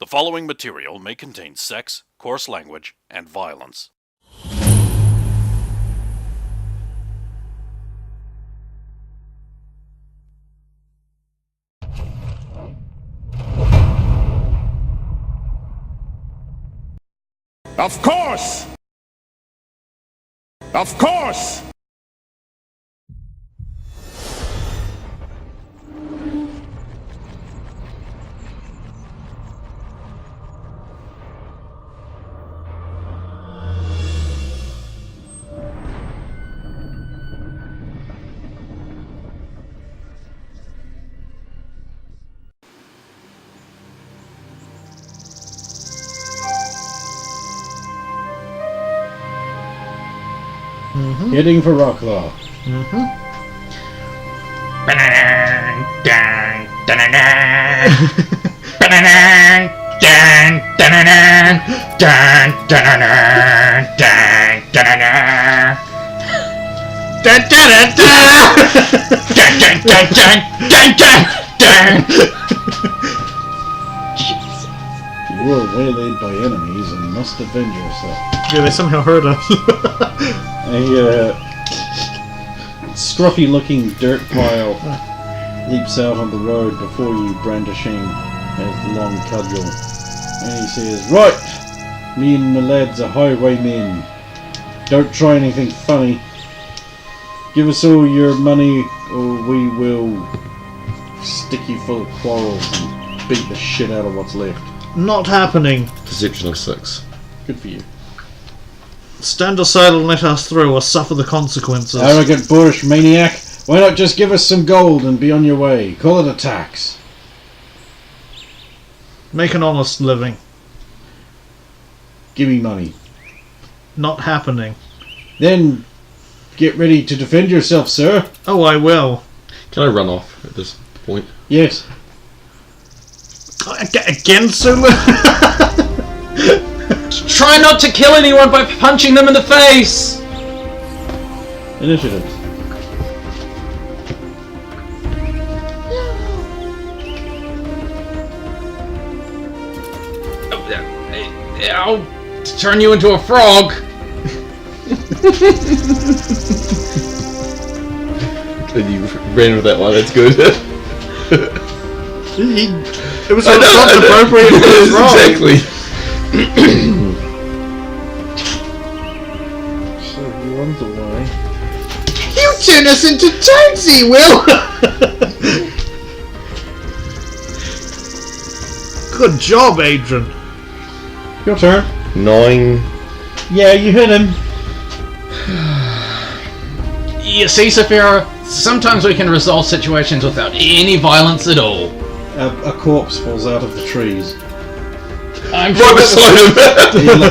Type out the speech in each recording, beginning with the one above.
The following material may contain sex, coarse language, and violence. Of course! Of course! Heading for Rocklaw. You were waylaid by enemies and must avenge yourself. Yeah, they somehow heard us. A scruffy-looking dirt pile leaps out on the road before you, brandishing his long cudgel. And he says, "Right, me and my lads are highwaymen. Don't try anything funny. Give us all your money or we will stick you full of quarrels and beat the shit out of what's left." Not happening. Perception of 6. Good for you. Stand aside and let us through or suffer the consequences. Arrogant boorish maniac. Why not just give us some gold and be on your way? Call it a tax. Make an honest living. Give me money. Not happening. Then get ready to defend yourself, sir. Oh, I will. Can I run off at this point? Yes. Again, Sulu? Try not to kill anyone by punching them in the face! Initiative. I'll turn you into a frog! You ran with that one, that's good. It was not appropriate for his role. Exactly. So he runs away. You turn us into Toadsy, Will! Good job, Adrian. Your turn. 9. Yeah, you hit him. You see, Saphira, sometimes we can resolve situations without any violence at all. A corpse falls out of the trees. I'm sure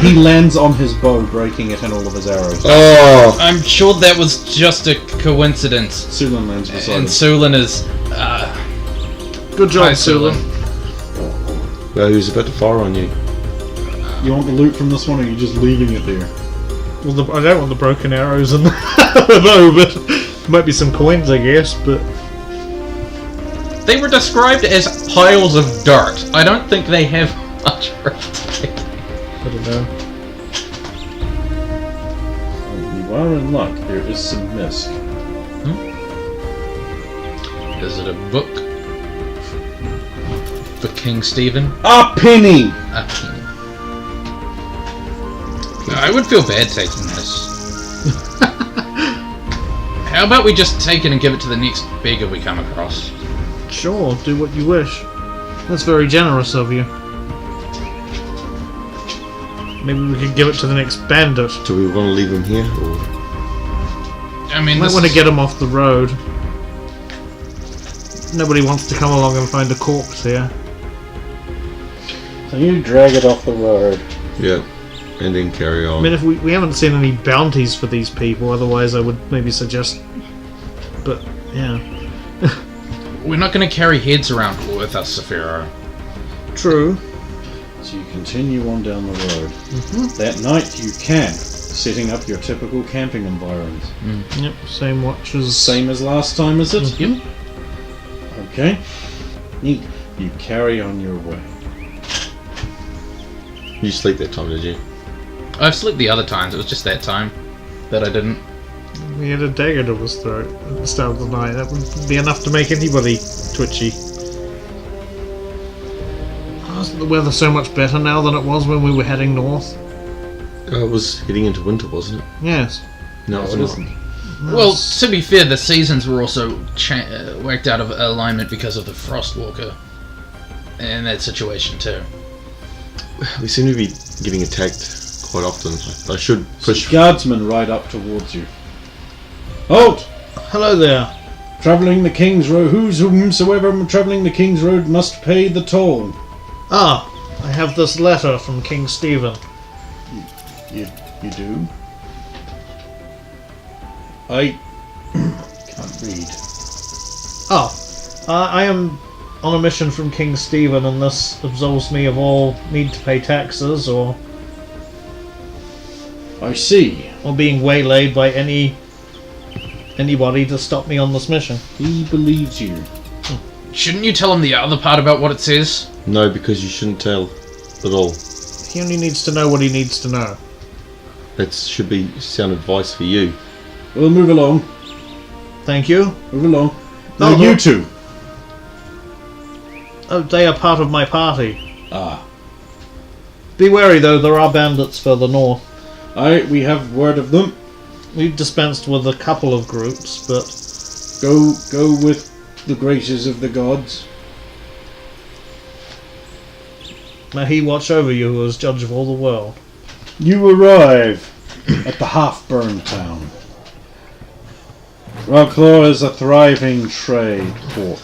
He lands on his bow, breaking it and all of his arrows. Oh! I'm sure that was just a coincidence. Sulan lands beside him. And Sulan is... Good job, Hi, Sulan. Well, he was about to fire on you. You want the loot from this one, or are you just leaving it there? Well, I don't want the broken arrows and the bow, but there might be some coins, I guess, but... They were described as piles of dirt. I don't think they have much worth. I don't know. You are in luck. There is some misc. Is it a book? For King Stephen? A penny! A penny. I would feel bad taking this. How about we just take it and give it to the next beggar we come across? Sure, do what you wish. That's very generous of you. Maybe we could give it to the next bandit. Do we want to leave him here? Or? I mean, Might want to get him off the road. Nobody wants to come along and find a corpse here. So you drag it off the road. Yeah. And then carry on. I mean, if we haven't seen any bounties for these people, otherwise I would maybe suggest... But, yeah. We're not going to carry heads around with us, Saphira. True. So you continue on down the road. That night you camp, setting up your typical camping environment. Yep, same watches. Same as last time, is it? Yep. Okay. Neat. You carry on your way. You sleep that time, did you? I've slept the other times, it was just that time that I didn't. He had a dagger to his throat at the start of the night. That would be enough to make anybody twitchy. Oh, isn't the weather so much better now than it was when we were heading north? It was heading into winter, wasn't it? Yes. No, it isn't. Well, to be fair, the seasons were also worked out of alignment because of the Frostwalker in that situation too. We seem to be getting attacked quite often. I should push. Guardsmen ride up towards you. Halt! Hello there. Travelling the King's Road. Whomsoever travelling the King's Road must pay the toll. Ah, I have this letter from King Stephen. You do? I can't read. I am on a mission from King Stephen, and this absolves me of all need to pay taxes or I see. being waylaid by anybody to stop me on this mission. He believes you. Shouldn't you tell him the other part about what it says? No, because you shouldn't tell at all. He only needs to know what he needs to know. That should be sound advice for you. We'll move along. Thank you. Move along. No, Now you no. two. Oh, they are part of my party. Ah. Be wary though, there are bandits further north. We have word of them. We've dispensed with a couple of groups, but Go with the graces of the gods. may he watch over you as judge of all the world. You arrive at the half-burned town. Rocklaw is a thriving trade port.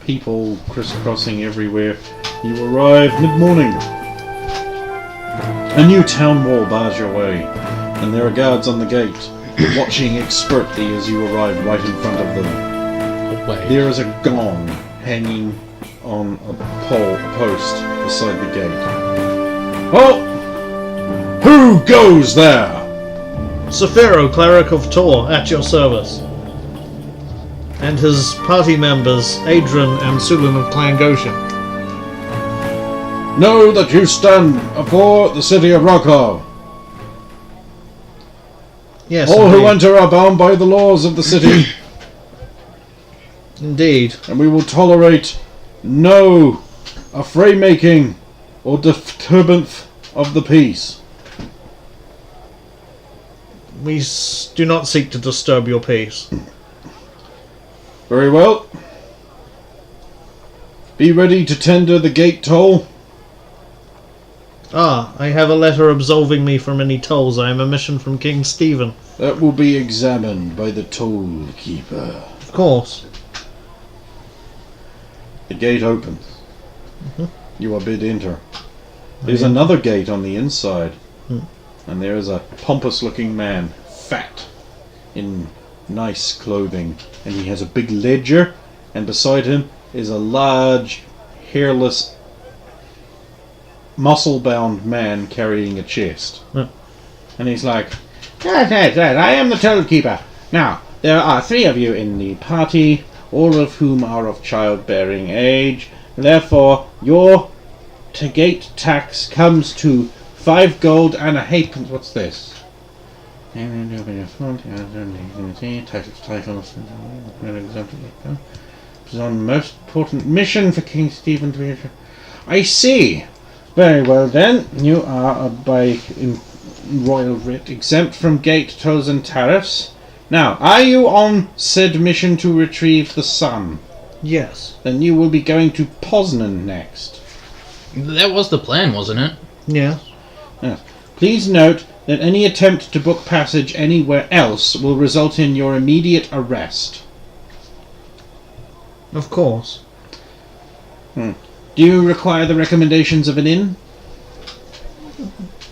People crisscrossing everywhere. You arrive mid-morning. A new town wall bars your way, and there are guards on the gate, watching expertly as you arrive right in front of them. Away. There is a gong hanging on a post beside the gate. Oh! Who goes there? Saphiro, cleric of Tor, at your service. And his party members, Adrian and Sulin of Clan Goshen. Know that you stand before the city of Rocklaw. Yes, All who indeed. enter are bound by the laws of the city, Indeed. and we will tolerate no affray-making or disturbance of the peace. We do not seek to disturb your peace. Very well. Be ready to tender the gate toll. Ah, I have a letter absolving me from any tolls. I am a mission from King Stephen. That will be examined by the toll keeper. Of course. The gate opens. You are bid enter. There's another gate on the inside, and there is a pompous-looking man, fat, in nice clothing, and he has a big ledger, and beside him is a large, hairless, muscle-bound man carrying a chest. And he's like, Yes, I am the toll keeper. Now, there are 3 of you in the party, all of whom are of childbearing age. Therefore, your gate tax comes to 5 gold and a halfpence. What's this? It's on most important mission for King Stephen to be. I see. Very well then. You are by royal writ exempt from gate tolls and tariffs. Now, are you on said mission to retrieve the sun? Yes. Then you will be going to Poznan next. That was the plan, wasn't it? Yes. Yes. Please note that any attempt to book passage anywhere else will result in your immediate arrest. Of course. Do you require the recommendations of an inn?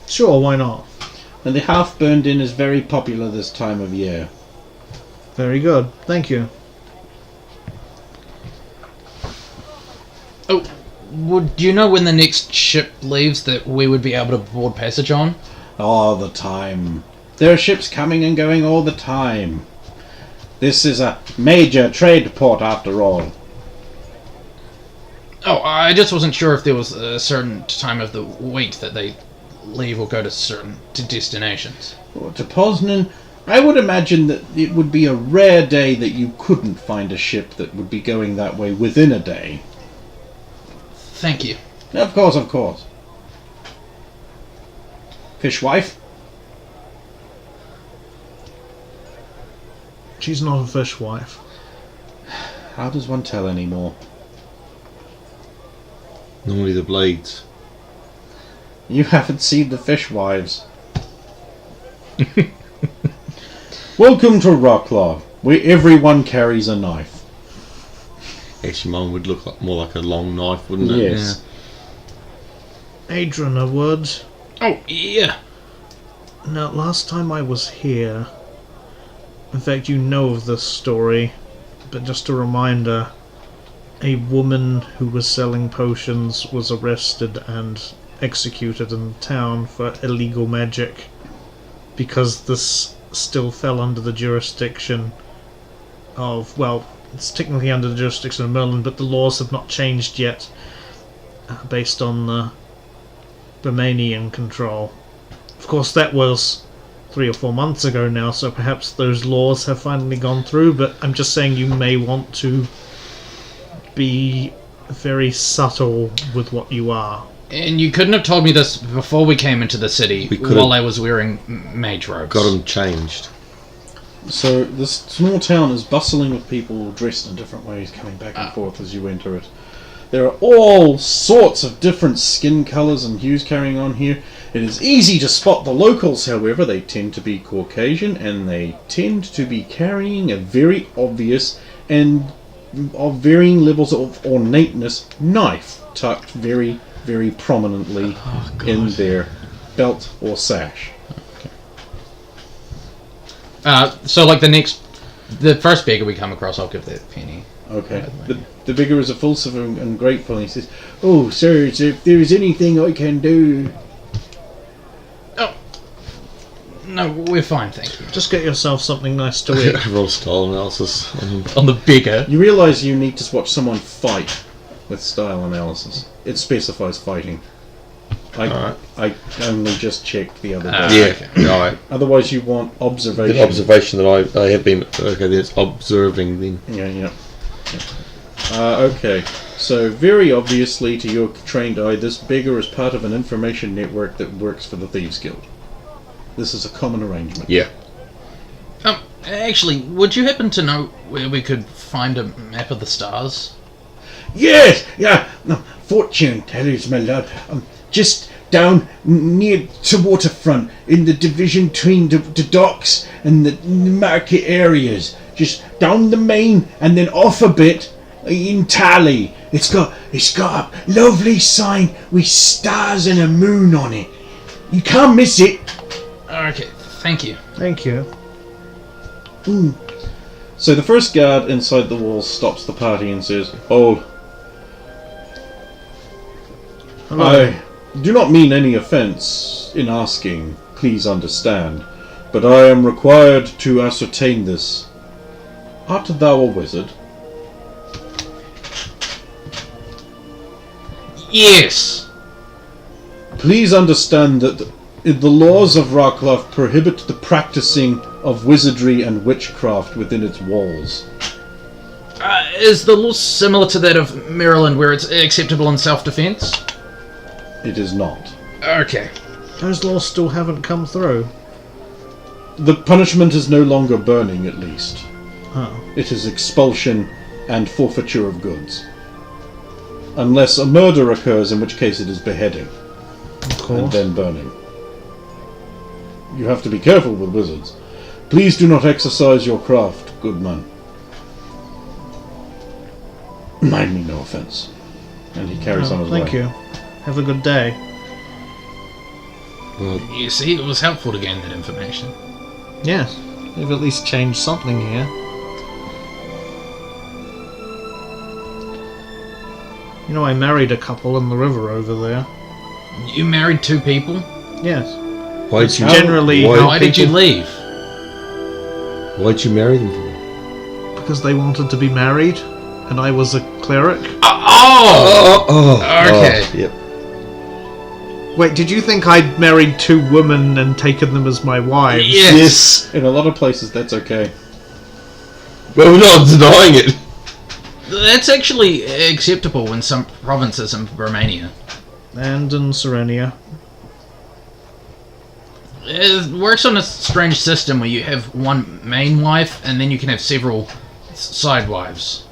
Sure, why not? And the half-burned inn is very popular this time of year. Very good. Thank you. Oh, do you know when the next ship leaves that we would be able to board passage on? All the time. There are ships coming and going all the time. This is a major trade port after all. Oh, I just wasn't sure if there was a certain time of the week that they leave or go to certain destinations. Or to Poznan, I would imagine that it would be a rare day that you couldn't find a ship that would be going that way within a day. Thank you. Of course, of course. Fishwife? She's not a fishwife. How does one tell anymore? Normally the blades. You haven't seen the fishwives. Welcome to Rocklaw, where everyone carries a knife. Actually, mine would look like, more like a long knife, wouldn't it? Yes. Adrian, a word. Oh, yeah. Now, last time I was here... In fact, you know of this story, but just a reminder, a woman who was selling potions was arrested and executed in the town for illegal magic, because this still fell under the jurisdiction of, well, it's technically under the jurisdiction of Merlin, but the laws have not changed yet, based on the Romanian control. Of course, that was 3 or 4 months ago now, so perhaps those laws have finally gone through, but I'm just saying you may want to be very subtle with what you are. And you couldn't have told me this before we came into the city while I was wearing mage robes. Got them changed. So this small town is bustling with people dressed in different ways coming back and forth as you enter it. There are all sorts of different skin colours and hues carrying on here. It is easy to spot the locals, however. They tend to be Caucasian and they tend to be carrying a very obvious and of varying levels of ornateness knife tucked very, very prominently in their belt or sash. So like the first beggar we come across, I'll give that penny. Okay. The bigger is effusive and grateful, and he says, "Oh, sir, if there is anything I can do..." Oh, no, we're fine, thank you. Just get yourself something nice to eat. Roll style analysis on him. On the beggar. You realise you need to watch someone fight with style analysis. It specifies fighting. I only just checked the other day. Yeah, right. Otherwise you want observation. The observation that I have been... Okay, then it's observing then. Yeah. Okay, so very obviously to your trained eye, this beggar is part of an information network that works for the Thieves Guild. This is a common arrangement. Yeah. Actually, would you happen to know where we could find a map of the stars? Yes, yeah. No, fortune tellers, my lord. Just down near to waterfront, in the division between the docks and the market areas. Just down the main and then off a bit in Tally. It's got a lovely sign with stars and a moon on it. You can't miss it. Okay, thank you. Thank you. So the first guard inside the walls stops the party and says, "Oh, Hello. I do not mean any offence in asking, please understand, but I am required to ascertain this. Art thou a wizard?" Yes. Please understand that the laws of Rocklaw prohibit the practicing of wizardry and witchcraft within its walls. Is the law similar to that of Maryland, where it's acceptable in self-defense? It is not. Okay. Those laws still haven't come through. The punishment is no longer burning, at least. Oh. It is expulsion and forfeiture of goods. Unless a murder occurs, in which case it is beheading. Of And course. then burning. You have to be careful with wizards. Please do not exercise your craft, good man. Mind me no offence. And he carries on his way. Thank you. Have a good day. Well, You see, it was helpful to gain that information. Yes. They've at least changed something here. You know, I married a couple in the river over there. You married 2 people? Yes. why'd you Generally, Why did you leave? Why'd you marry them for? Because they wanted to be married, and I was a cleric. Oh, Okay. Yep. Wait, did you think I'd married 2 women and taken them as my wives? Yes. In a lot of places, that's okay. But we're not denying it. That's actually acceptable in some provinces in Romania. And in Serenia. It works on a strange system where you have one main wife and then you can have several side wives.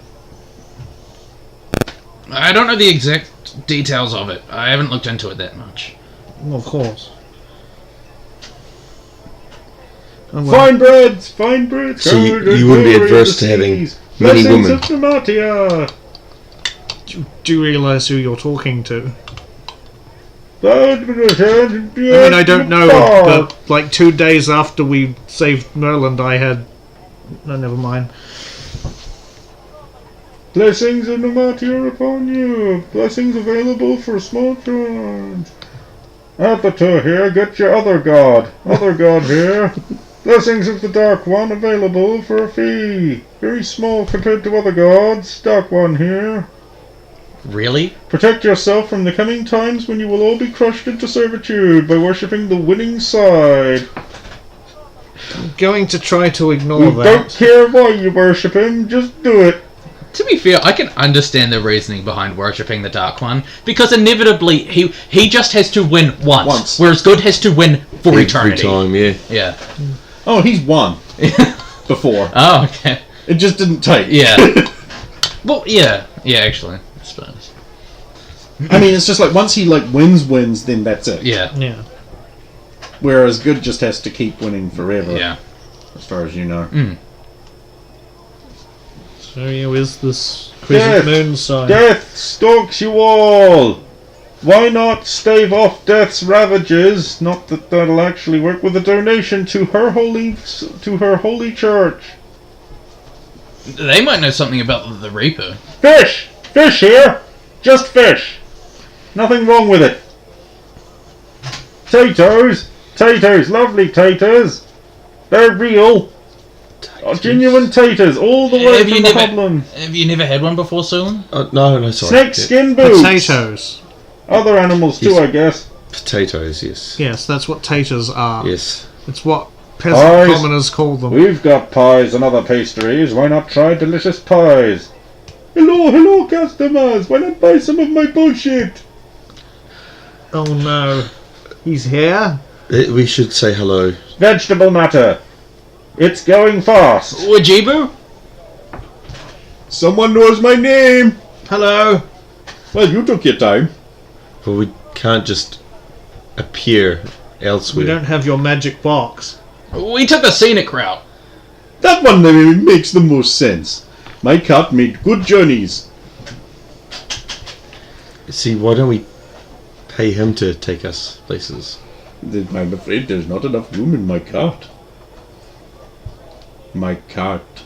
I don't know the exact details of it. I haven't looked into it that much. Well, of course. Oh, well. Fine breads, fine breads. So you wouldn't be adverse to having many women? Of Pneumatia. Do you realise who you're talking to? I I mean, I don't know, but like 2 days after we saved Merland, I had... No, never mind. Blessings of Pneumatia upon you. Blessings available for small charge. Apator here, get your other god. Other god here. Blessings of the Dark One available for a fee. Very small compared to other gods. Dark One here. Really? Protect yourself from the coming times when you will all be crushed into servitude by worshipping the winning side. I'm going to try to ignore We that. don't care why you worship him, just do it. To be fair, I can understand the reasoning behind worshipping the Dark One, because inevitably he just has to win once. Whereas good has to win for eternity. Every time, yeah. Yeah. Oh, he's won. Before. Oh, okay. It just didn't take. Yeah. Well, yeah. Yeah, actually, I suppose. I mean, it's just like once he wins, then that's it. Yeah. Yeah. Whereas good just has to keep winning forever. Yeah. As far as you know. Mm. So is this crescent moon sign? Death stalks you all! Why not stave off Death's ravages? Not that that'll actually work, with a donation to her holy church. They might know something about the Reaper. Fish! Fish here! Just fish! Nothing wrong with it. Taters! Taters! Lovely taters! They're real! Genuine taters, all the way from the Hoblin. Have you never had one before, Sulan? No, sorry. Snake skin boots! Potatoes. Other animals too, Yes. I guess. Potatoes, yes. Yes, that's what taters are. Yes. It's what peasant Pies. commoners call them. We've got pies and other pastries. Why not try delicious pies? Hello, customers. Why not buy some of my bullshit? Oh no. He's here? We should say hello. Vegetable matter. It's going fast. Wajibu? Someone knows my name. Hello. Well, you took your time. But we can't just appear elsewhere. We don't have your magic box. We took the scenic route. That one makes the most sense. My cart made good journeys. See, why don't we pay him to take us places? I'm afraid there's not enough room in my cart. My cart,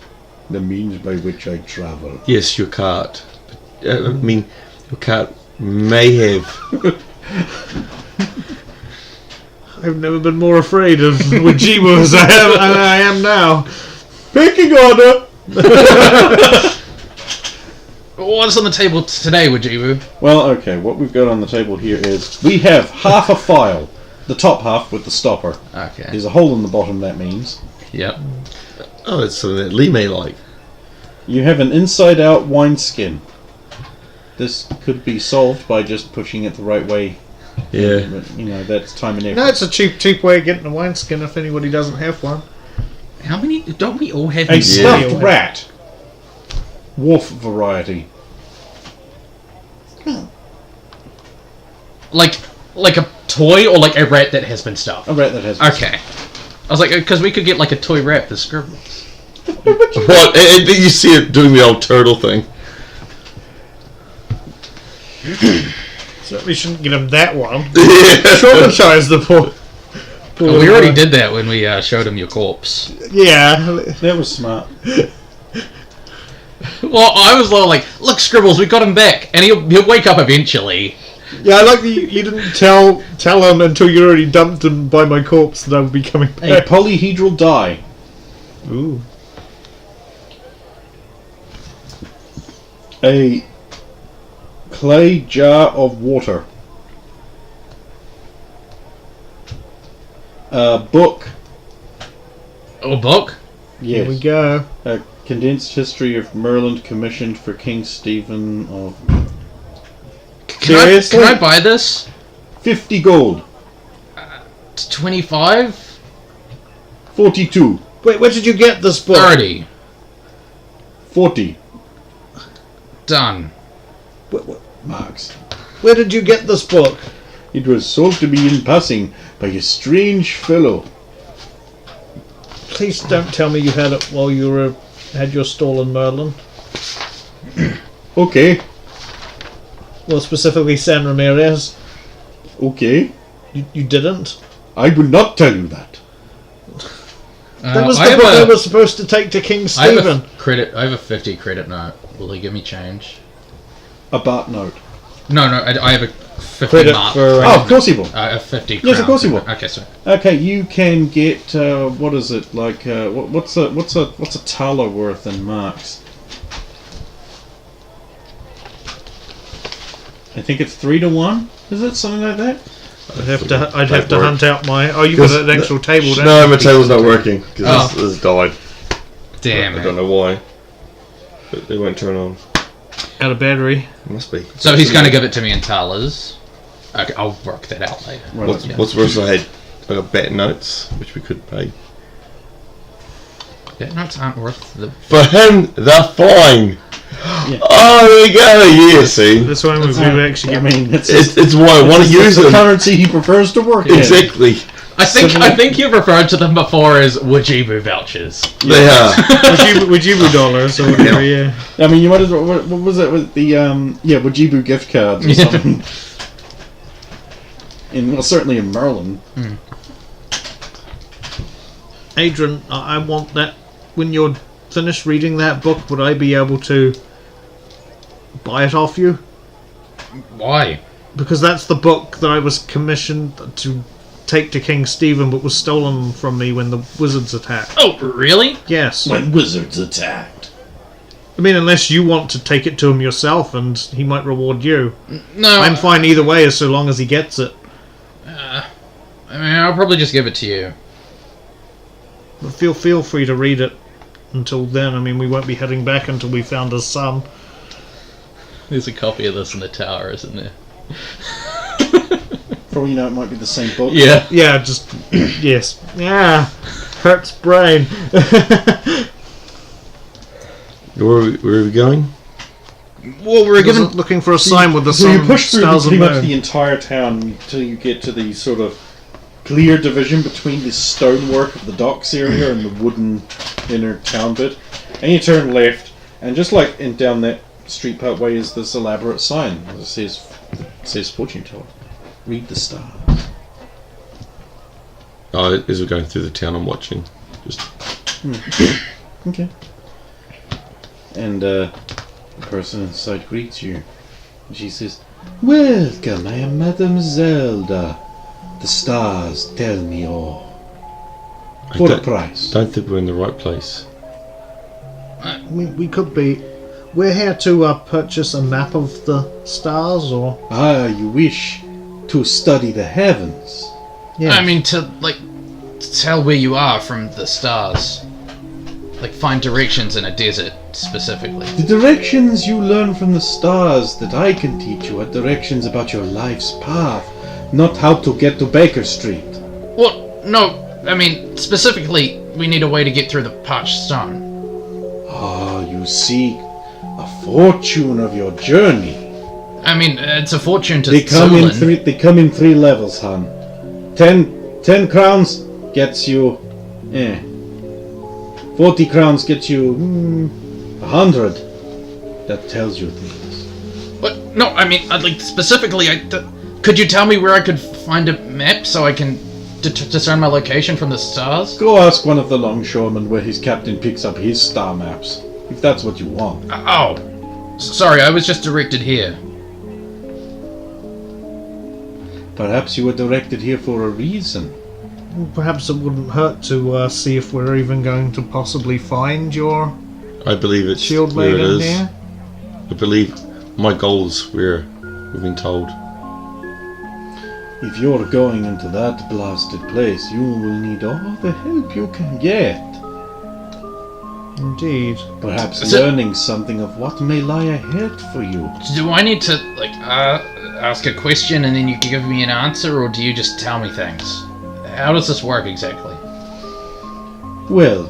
the means by which I travel. Yes, your cart. But, I mean, your cart may have... I've never been more afraid of Wajibu as I am now. Picking order! What's on the table today, Wajibu? Well, okay, what we've got on the table here is we have half a file. The top half with the stopper. Okay. There's a hole in the bottom, that means. Yep. Oh, that's something that Lee may like. You have an inside-out wineskin. This could be solved by just pushing it the right way. Yeah. But, you know, that's time and effort. No, it's a cheap way of getting a wineskin if anybody doesn't have one. How many? Don't we all have A these? stuffed rat. Wolf variety. Like a toy or like a rat that has been stuffed? A rat that has... Okay. I was like, because we could get like a toy rat for Scribbles. What? You see it doing the old turtle thing. Certainly shouldn't get him that one. Yeah. Traumatize the poor We already did that when we showed him your corpse. Yeah. That was smart. Well, I was like, look, Scribbles, we got him back, and he'll wake up eventually. Yeah, I like that you didn't tell him until you already dumped him by my corpse that I would be coming A back. polyhedral die. Ooh. clay jar of water. A book. A book? Yes. Here we go. A condensed history of Merlin commissioned for King Stephen of... Seriously? Can I buy this? 50 gold. 25? 42. Wait, where did you get this book? 30. 40. Done. Marks. Where did you get this book? It was sold to me in passing by a strange fellow. Please don't tell me you had it while you had your stall in Merlin. Okay. Well, specifically San Ramirez. Okay. You didn't? I will not tell you that. That was the book I was supposed to take to King Stephen. I have a 50 credit note. Will he give me change? A Bart note. No, I have a 50 Credit mark. for... Oh, of course he will. A 50 Yes, of crown. course he will. Okay, sorry. Okay, you can get what is it like? What's a thaler worth in marks? I think it's 3 to 1. Is it something like that? I'd have to hunt out my... Oh, you got an actual table, don't No, you? my table's not working because Oh. this died. Damn I don't know why. But they won't turn on. Out of battery. Must be. So he's going to give it to me in thalers. Okay, I'll work that out later. Right. What's worse? I got bet notes, which we could pay. Yeah, notes aren't worth the... For him, they're fine. Yeah. Oh, there we go. Yeah, see, This one we've actually... I mean, it's it's why I want to use the them. currency he prefers to work in. Exactly. I think you've referred to them before as Wajibu vouchers. They are. Wajibu dollars or whatever, yeah. I mean, you might as well. What was it with the Wajibu gift cards or something? Certainly in Merlin. Adrian, I want that... When you're finished reading that book, would I be able to buy it off you? Why? Because that's the book that I was commissioned to take to King Stephen, but was stolen from me when the wizards attacked. Oh, really? Yes. When wizards attacked. I mean, unless you want to take it to him yourself, and he might reward you. No. I'm fine either way, so long as he gets it. I mean, I'll probably just give it to you. But feel free to read it until then. I mean, we won't be heading back until we found his son. There's a copy of this in the tower, isn't there? For all you know, it might be the same book. Yeah. Yeah, just... yes. Yeah. Hurts brain. Where are we going? Well, we're given... looking for a sign with the So sun, you push through stars pretty and much moon. the entire town until you get to the sort of clear division between the stonework of the docks area and the wooden inner town bit. And you turn left, and just like down that street part way is this elaborate sign. It says fortune teller. Read the stars. Oh, as we're going through the town, I'm watching. Just Okay. And the person inside greets you. And she says, "Welcome, I am Madame Zelda. The stars tell me all. For a price." don't think we're in the right place. We could be... We're here to purchase a map of the stars, or... Ah, you wish to study the heavens. Yeah. I mean, to tell where you are from the stars. Like, find directions in a desert, specifically. The directions you learn from the stars that I can teach you are directions about your life's path, not how to get to Baker Street. Well, no, I mean, specifically, we need a way to get through the parched stone. Ah, you seek a fortune of your journey. I mean, it's a fortune to They come in Zolan. They come in 3 levels, hon. 10 crowns gets you 40 crowns gets you 100. That tells you things. What? No, I mean, specifically, could you tell me where I could find a map so I can discern my location from the stars? Go ask one of the longshoremen where his captain picks up his star maps, if that's what you want. Sorry, I was just directed here. Perhaps you were directed here for a reason. Perhaps it wouldn't hurt to see if we're even going to possibly find your I believe it's shield where it maiden is. here. I believe my goals, we've been told. If you're going into that blasted place, you will need all the help you can get. Indeed. Perhaps So- learning something of what may lie ahead for you. Do I need to, ask a question and then you give me an answer, or do you just tell me things? How does this work exactly? Well,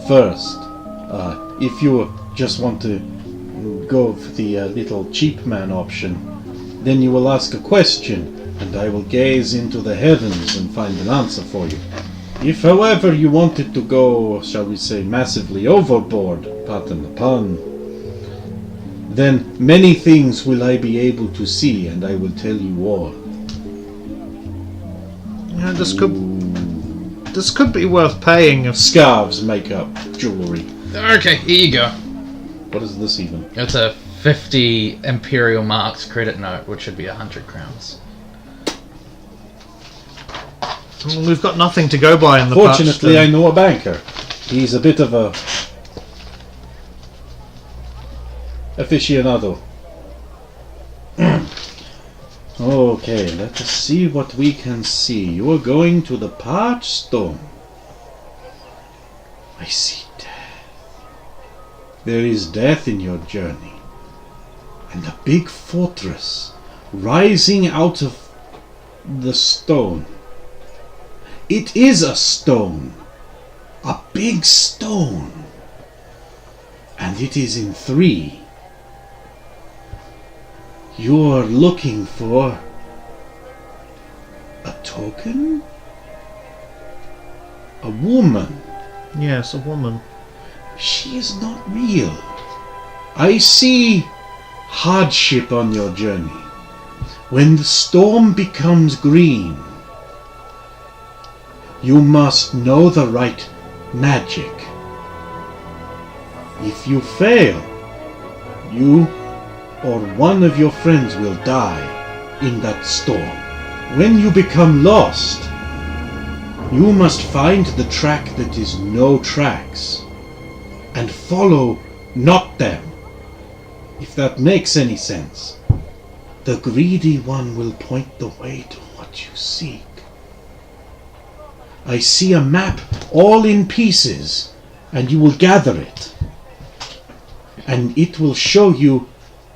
first, if you just want to go for the little cheap man option, then you will ask a question, and I will gaze into the heavens and find an answer for you. If, however, you wanted to go, shall we say, massively overboard, pardon the pun, then many things will I be able to see, and I will tell you all. Yeah, this could be worth paying if... Scarves, makeup, jewellery. Okay, here you go. What is this even? It's a 50 Imperial Marks credit note, which should be 100 crowns. We've got nothing to go by in the Fortunately, I Parchstone. know a banker. He's a bit of a aficionado. Okay, let us see what we can see. You are going to the Parchstone. I see death. There is death in your journey. And a big fortress rising out of the stone. It is a stone. A big stone. And it is in 3. You're looking for a token? A woman. Yes, a woman. She is not real. I see hardship on your journey. When the storm becomes green, you must know the right magic. If you fail, you or one of your friends will die in that storm. When you become lost, you must find the track that is no tracks and follow not them. If that makes any sense. The greedy one will point the way to what you seek. I see a map all in pieces, and you will gather it. And it will show you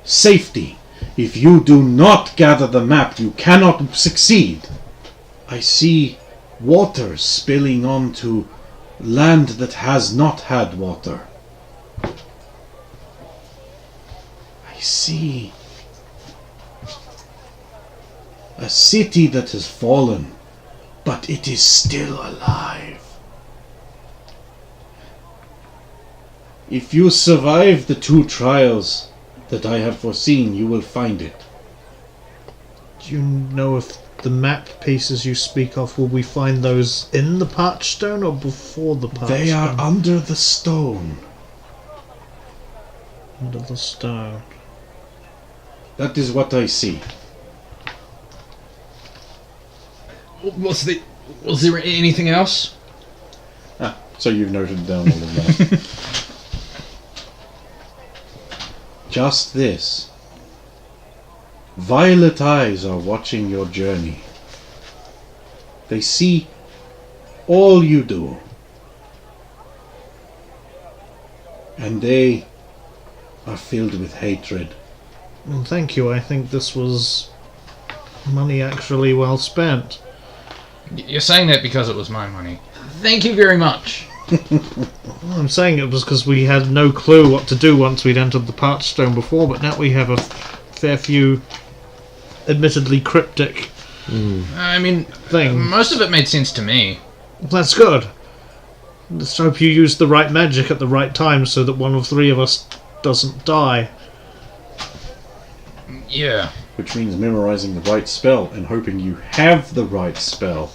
safety. If you do not gather the map, you cannot succeed. I see water spilling onto land that has not had water. I see a city that has fallen, but it is still alive. If you survive the 2 trials that I have foreseen, you will find it. Do you know if the map pieces you speak of, will we find those in the Parchstone or before the Parchstone? They are under the stone. Under the stone. That is what I see. Was there anything else? So you've noted down all of that. Just this. Violet eyes are watching your journey. They see all you do. And they are filled with hatred. Well, thank you. I think this was money actually well spent. You're saying that because it was my money. Thank you very much. I'm saying it was because we had no clue what to do once we'd entered the Parchstone before, but now we have a fair few admittedly cryptic I mean, things. most of it made sense to me. That's good. Let's hope you use the right magic at the right time so that one of 3 of us doesn't die. Yeah. Which means memorizing the right spell and hoping you have the right spell.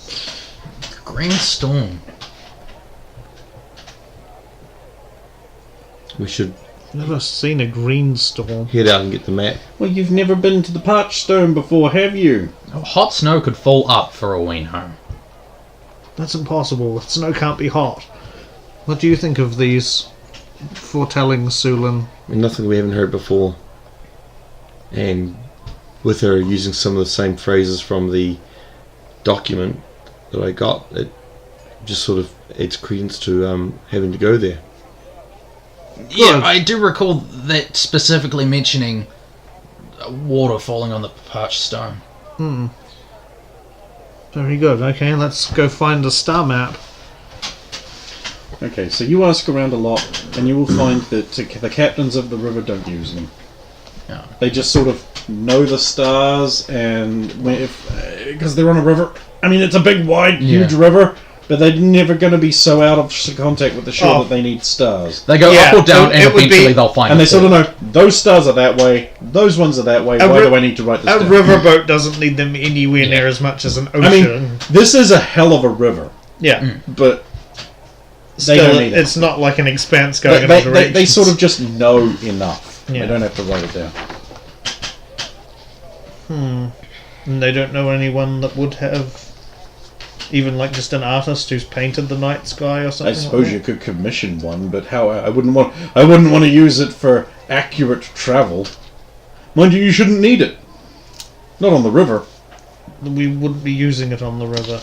Green Storm. We should Never seen a green storm. head out and get the map. Well, you've never been to the Parchstone before, have you? Hot snow could fall up for all we know. That's impossible. The snow can't be hot. What do you think of these foretellings, Sulan? I mean, nothing we haven't heard before. and with her using some of the same phrases from the document that I got, it just sort of adds credence to having to go there. Yeah, I do recall that specifically mentioning water falling on the parched stone. Very good. Okay, let's go find the star map. Okay, so you ask around a lot, and you will find that the captains of the river don't use them. Yeah. They just sort of know the stars, and because they're on a river. I mean, it's a big, wide, huge river, but they're never going to be so out of contact with the shore that they need stars. They go up or down, and eventually they'll find. And they sort of know those stars are that way, those ones are that way. Why do I need to write this down? A riverboat doesn't need them anywhere near as much as an ocean. I mean, this is a hell of a river. Yeah, but they still, don't need it's not like an expanse going in all directions. They sort of just know enough. Yeah. They don't have to write it down. And they don't know anyone that would have, even like just an artist who's painted the night sky or something. I suppose you could commission one, but how? I wouldn't want to use it for accurate travel. Mind you, you shouldn't need it. Not on the river. We wouldn't be using it on the river.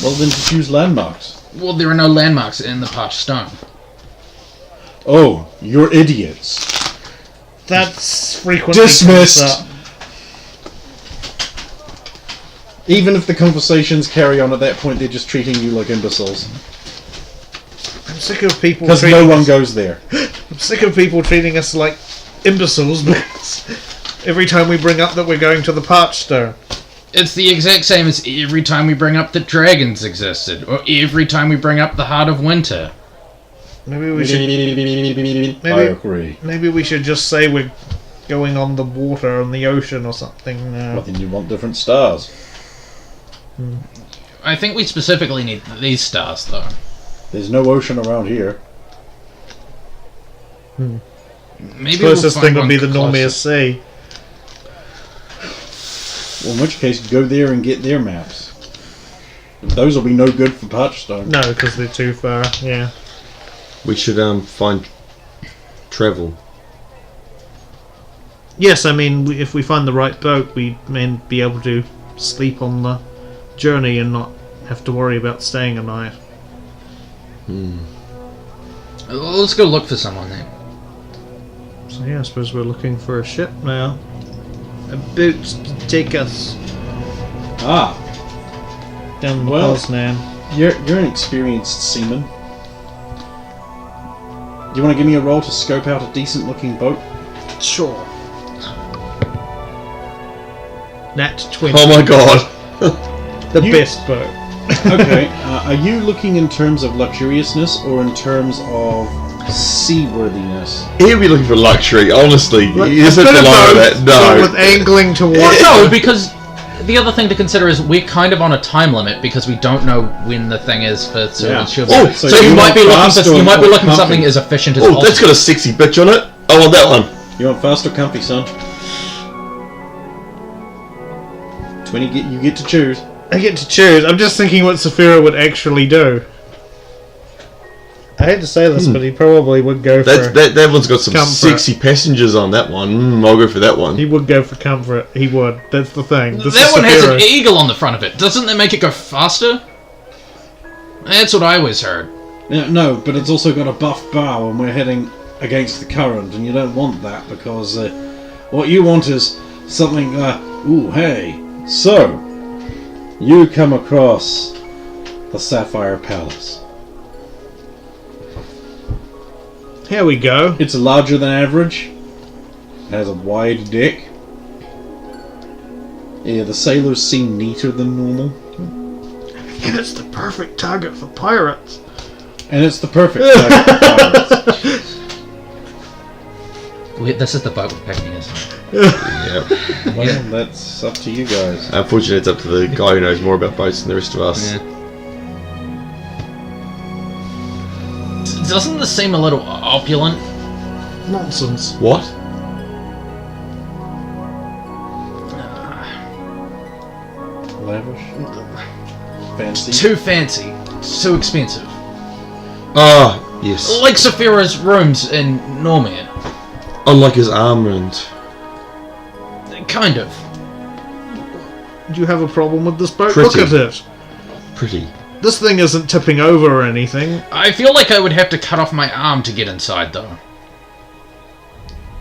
Well, then just use landmarks. Well, there are no landmarks in the parched stone. Oh, you're idiots. That's frequently Dismissed. comes up. Even if the conversations carry on at that point, they're just treating you like imbeciles. I'm sick of people Because no one goes there. I'm sick of people treating us like imbeciles because every time we bring up that we're going to the parched stone. It's the exact same as every time we bring up that dragons existed, or every time we bring up the Heart of Winter. Maybe we should. I agree. Maybe we should just say we're going on the water on the ocean or something. Well, then you want different stars. I think we specifically need these stars, though. There's no ocean around here. Maybe Closest we'll find thing would one be the closer. Normius Sea. Well, in which case, go there and get their maps. Those will be no good for Parchstone. No, because they're too far. Yeah. We should find travel. Yes, I mean, if we find the right boat, we may be able to sleep on the journey and not have to worry about staying a night. Well, let's go look for someone then. So yeah, I suppose we're looking for a ship now. A boat to take us Ah, down the Well- Poznan. you're an experienced seaman. Do you want to give me a roll to scope out a decent-looking boat? Sure. Nat 20. Oh my god! The You- best boat. Okay, are you looking in terms of luxuriousness or in terms of seaworthiness? Here we're looking for luxury, honestly. You A just have bit to of lie both, with that. but No. with angling towards. No, because the other thing to consider is we're kind of on a time limit because we don't know when the thing is for certain Yeah. ships. Oh, so so you you might want be looking fast for or something comfy? as efficient as Oh, possible. that's got a sexy bitch on it. I want that one. You want fast or comfy, son? 20. You get to choose. I get to choose. I'm just thinking what Saphira would actually do. I hate to say this, but he probably would go for. That one's got some comfort. sexy passengers on that one. I'll go for that one. He would go for comfort. He would. That's the thing. This that is one has an Saphira. eagle on the front of it. Doesn't that make it go faster? That's what I always heard. No, but it's also got a buff bow and we're heading against the current, and you don't want that because what you want is something. Ooh, hey. So, you come across the Sapphire Palace. Here we go. It's larger than average. It has a wide deck. Yeah, the sailors seem neater than normal. And it's the perfect target for pirates. And it's the perfect target for pirates. Wait, this is the boat we're picking, isn't it? Yeah. Well, that's up to you guys. Unfortunately, it's up to the guy who knows more about boats than the rest of us. Yeah. Doesn't this seem a little opulent? Nonsense. What? Lavish? Fancy? Too fancy. Too expensive. Ah, yes. Like Saphira's rooms in Normia. Unlike his armament. Kind of. Do you have a problem with this boat? Pretty. Look at it. Pretty. This thing isn't tipping over or anything. I feel like I would have to cut off my arm to get inside, though.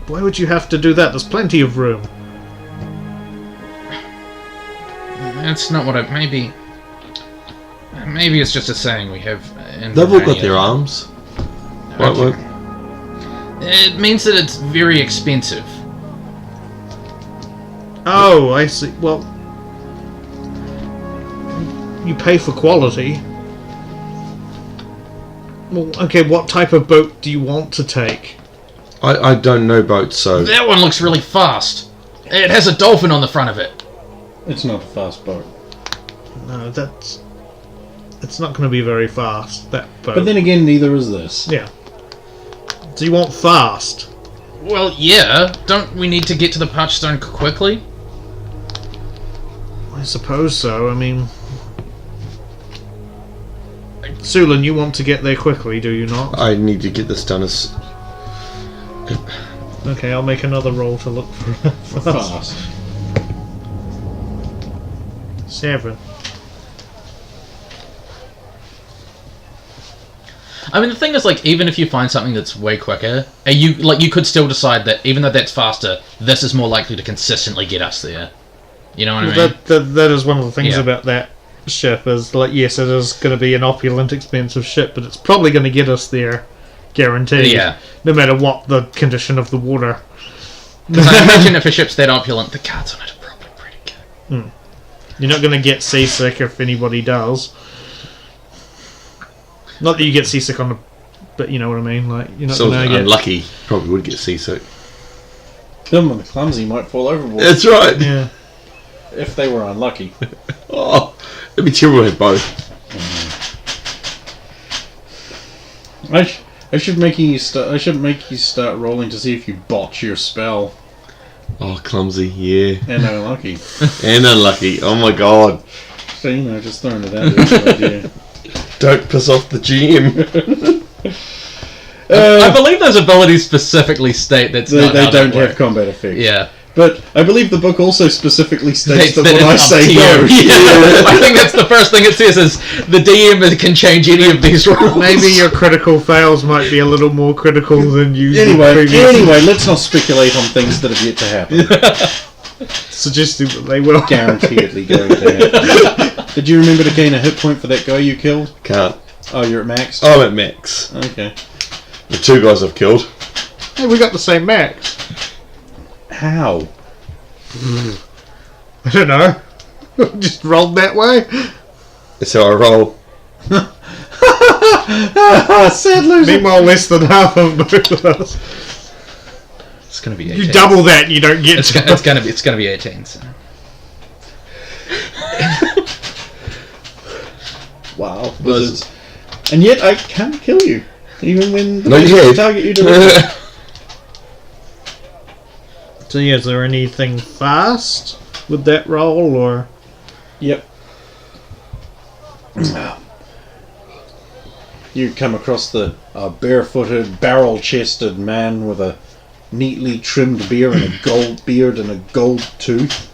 Why would you have to do that? There's plenty of room. That's not what I... Maybe it's just a saying we have in They've all got Romania. their arms. Okay. It means that it's very expensive. Oh, I see. Well, you pay for quality. Well, okay, what type of boat do you want to take? I don't know boats, so... That one looks really fast. It has a dolphin on the front of it. It's not a fast boat. No, it's not going to be very fast, that boat. But then again, neither is this. Yeah. So you want fast? Well, yeah. Don't we need to get to the Parchstone quickly? I suppose so. I mean... Sulan, you want to get there quickly, do you not? I need to get this done as... Okay, I'll make another roll to look for fast. 7. I mean, the thing is, like, even if you find something that's way quicker, you could still decide that even though that's faster, this is more likely to consistently get us there. You know what I mean? That is one of the things Yeah. about that ship is, like, yes, it is going to be an opulent, expensive ship, but it's probably going to get us there, guaranteed. Yeah. No matter what the condition of the water. Because I imagine if a ship's that opulent, the cards on it are probably pretty good. You're not going to get seasick if anybody does. Not that you get seasick on the... But you know what I mean? Like, you're not So going to get... unlucky. Probably would get seasick. Them and the clumsy might fall overboard. That's right. Yeah. If they were unlucky. Oh, it'd be terrible to have both. I should make you start rolling to see if you botch your spell. Oh, clumsy, yeah. And unlucky. And unlucky. Oh my god. So, you know, just throwing it out there. Idea. Don't piss off the GM. I believe those abilities specifically state that's They not how don't they work. have combat effects. Yeah. But I believe the book also specifically states that That when I it's up say to no. you. Yeah. I think that's the first thing it says is the DM can change any of these rules. Maybe your critical fails might be a little more critical than you Anyway, previously let's not speculate on things that have yet to happen. suggested that they will. Guaranteedly going to happen. Did you remember to gain a hit point for that guy you killed? Can't. Oh, you're at max? I'm at max. Okay. The 2 guys I've killed. Hey, we got the same max. How? I don't know. Just rolled that way. That's how I roll. Sad loser. Meanwhile, less than half of both of us. It's gonna be 18. You double that, and you don't get. It's gonna be 18. So. Wow. Wizards. And yet I can't kill you. Even when the No, you most have. target you deliver. So yeah, is there anything fast with that roll, or? Yep. You come across the barefooted, barrel-chested man with a neatly trimmed beard and a gold beard and a gold tooth.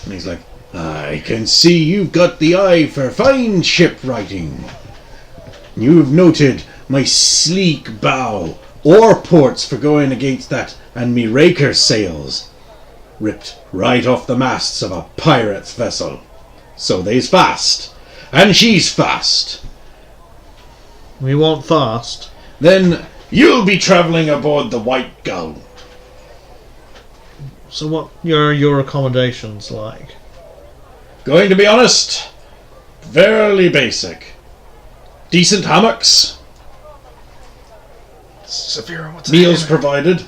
And he's like, I can see you've got the eye for fine shipwriting. You've noted my sleek bow, oar ports for going against that, and me raker sails, ripped right off the masts of a pirate's vessel. So they's fast, and she's fast. We want fast. Then you'll be travelling aboard the White Gull. So what your accommodations like? Going to be honest, fairly basic. Decent hammocks, Severa, what's meals provided.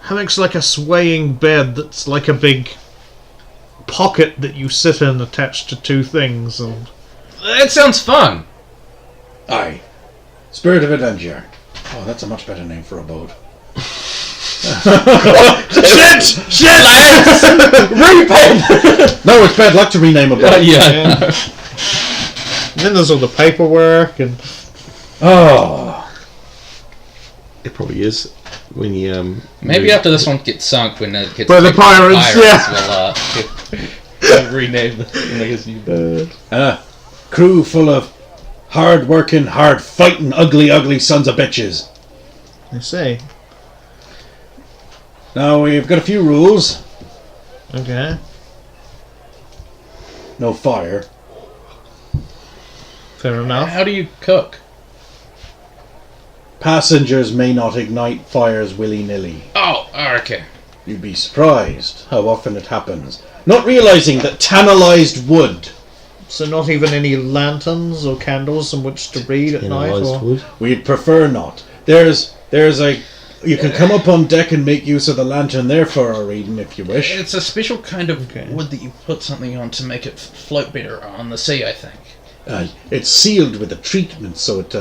Hammock's like a swaying bed that's like a big pocket that you sit in attached to two things, and That sounds fun. Aye. Spirit of Adventure. Oh, that's a much better name for a boat. Shit! Shit! Repen! No, it's bad luck to rename a boat. Yeah. And then there's all the paperwork and Oh. It probably is. when you Maybe after this one gets sunk, when it gets By the taken by pirates, yeah. we'll rename the Crew full of hard-working, hard-fighting, ugly sons of bitches. I see. Now, we've got a few rules. Okay. No fire. Fair enough. How do you cook? Passengers may not ignite fires willy-nilly. Oh, okay. You'd be surprised how often it happens. Not realizing that tantalized wood. So not even any lanterns or candles on which to read at night? analysed Or... wood. We'd prefer not. You can come up on deck and make use of the lantern there for a reading if you wish. It's a special kind of Okay. wood that you put something on to make it float better on the sea, I think. It's sealed with a treatment so it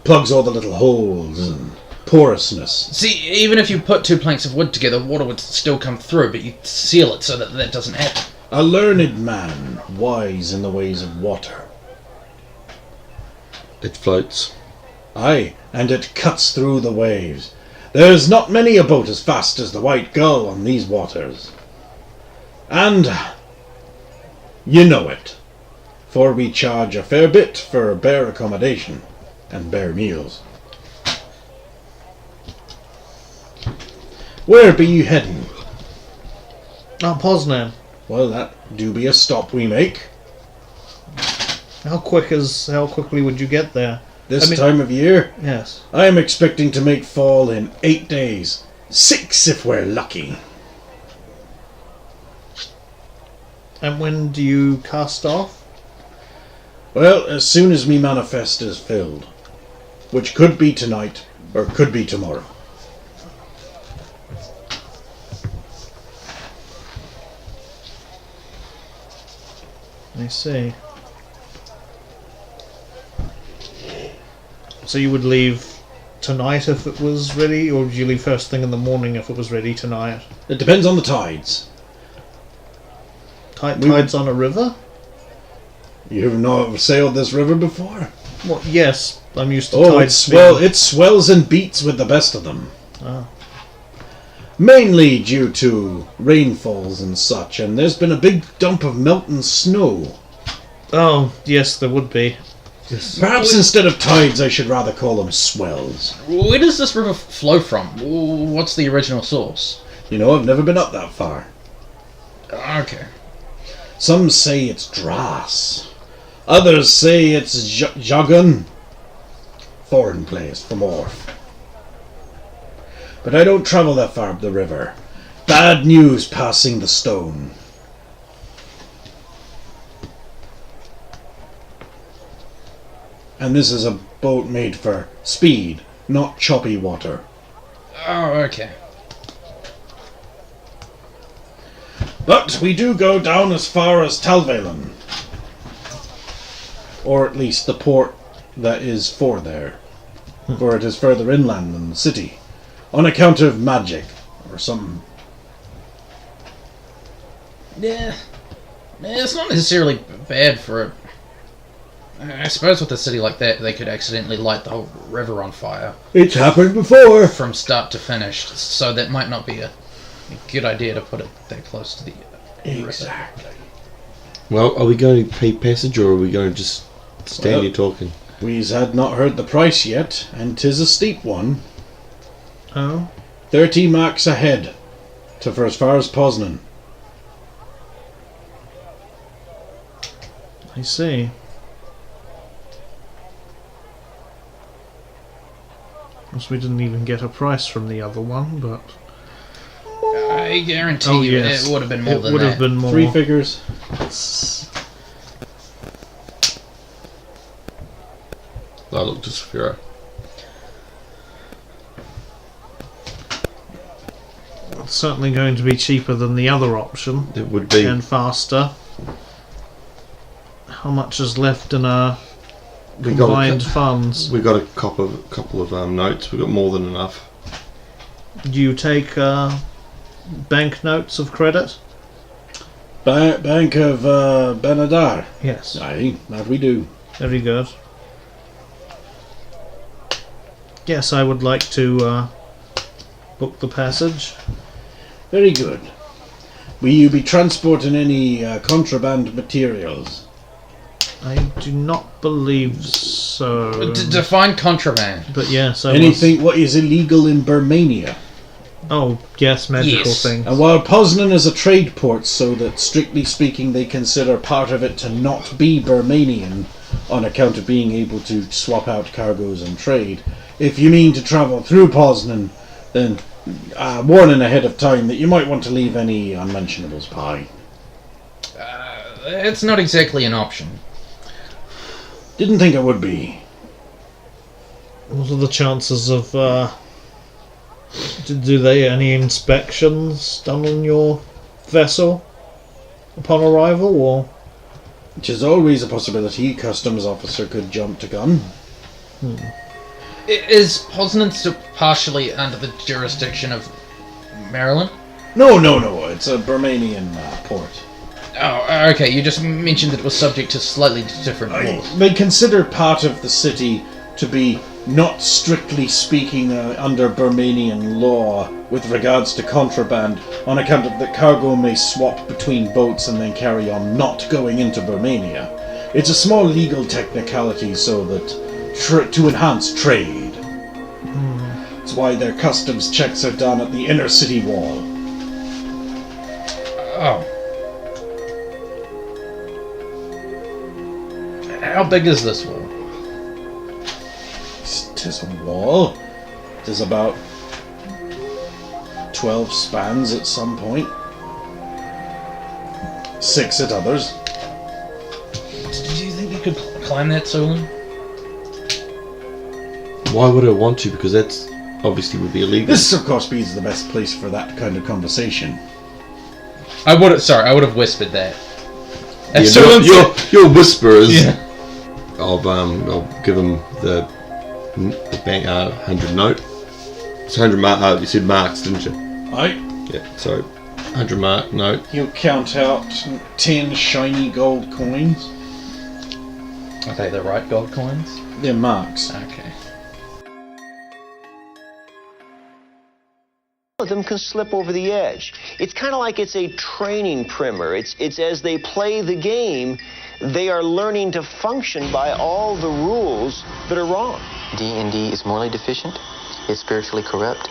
plugs all the little holes and porousness. See, even if you put 2 planks of wood together, water would still come through, but you seal it so that that doesn't happen. A learned man, wise in the ways of water. It floats. Aye, and it cuts through the waves. There's not many a boat as fast as the White Gull on these waters. And you know it, for we charge a fair bit for bare accommodation and bare meals. Where be you heading? Poznan. Well, that do be a stop we make. How quickly would you get there? This time of year, Yes. I am expecting to make fall in 8 days. 6 if we're lucky. And when do you cast off? Well, as soon as me manifest is filled. Which could be tonight, or could be tomorrow. I see. So you would leave tonight if it was ready, or would you leave first thing in the morning if it was ready tonight? It depends on the tides. Tides on a river? You've not sailed this river before? Well, yes, I'm used to Oh, tides. it swells and beats with the best of them. Ah. Mainly due to rainfalls and such, and there's been a big dump of melting snow. Oh, yes, there would be. Perhaps instead of tides, I should rather call them swells. Where does this river flow from? What's the original source? You know, I've never been up that far. Okay. Some say it's Drass. Others say it's Jogun. Foreign place from Orf. But I don't travel that far up the river. Bad news passing the stone. And this is a boat made for speed, not choppy water. Oh, okay. But we do go down as far as Talvalen. Or at least the port that is for there. For it is further inland than the city. On account of magic, or something. Yeah. It's not necessarily bad for a... I suppose with a city like that, they could accidentally light the whole river on fire. It's happened before. From start to finish, so that might not be a good idea to put it that close to the river. Exactly. Well, are we going to pay passage or are we going to just stand here talking? We's had not heard the price yet, and 'tis a steep one. Oh? 30 marks ahead, to for as far as Poznan. I see. Guess we didn't even get a price from the other one, but... I guarantee you yes. it would have been more It than would that. have been more. 3 figures. I look to Saphira. It's certainly going to be cheaper than the other option. It would be. And faster. How much is left in our We got combined funds? We got a couple of notes. We got more than enough. Do you take banknotes of credit? Bank of Benadar. Yes. Aye, that we do. Very good. Yes, I would like to book the passage. Very good. Will you be transporting any contraband materials? I do not believe so. Define contraband. But yes, Anything what is illegal in Burmania. Oh, yes, magical Yes. things. And while Poznan is a trade port, so that strictly speaking they consider part of it to not be Burmanian on account of being able to swap out cargoes and trade. If you mean to travel through Poznan, then warning ahead of time that you might want to leave any unmentionables behind. It's not exactly an option. Didn't think it would be. What are the chances of, do they any inspections done on your vessel upon arrival, or? Which is always a possibility. Customs officer could jump to gun. Is Poznan still partially under the jurisdiction of Maryland? No. It's a Burmanian port. Oh, okay. You just mentioned that it was subject to slightly different laws. They consider part of the city to be not strictly speaking under Burmanian law with regards to contraband on account of the cargo may swap between boats and then carry on not going into Burmania. It's a small legal technicality so that to enhance trade. That's why their customs checks are done at the inner city wall. Oh. How big is this wall? Tis a wall. There's about 12 spans at some point. 6 at others. Do you think you could climb that, Solon? Why would I want to? Because that's obviously would be illegal. This, of course, is the best place for that kind of conversation. I would have whispered that. Yeah, your whisperers. Yeah. I'll give him the bank 100 note. It's 100 mark. You said marks, didn't you? Aye. Yeah. So 100 mark note. He'll count out 10 shiny gold coins. Are they the right gold coins? They're marks. Okay. Of them can slip over the edge. It's kind of like it's a training primer. It's as they play the game, they are learning to function by all the rules that are wrong. D&D is morally deficient, it's spiritually corrupt.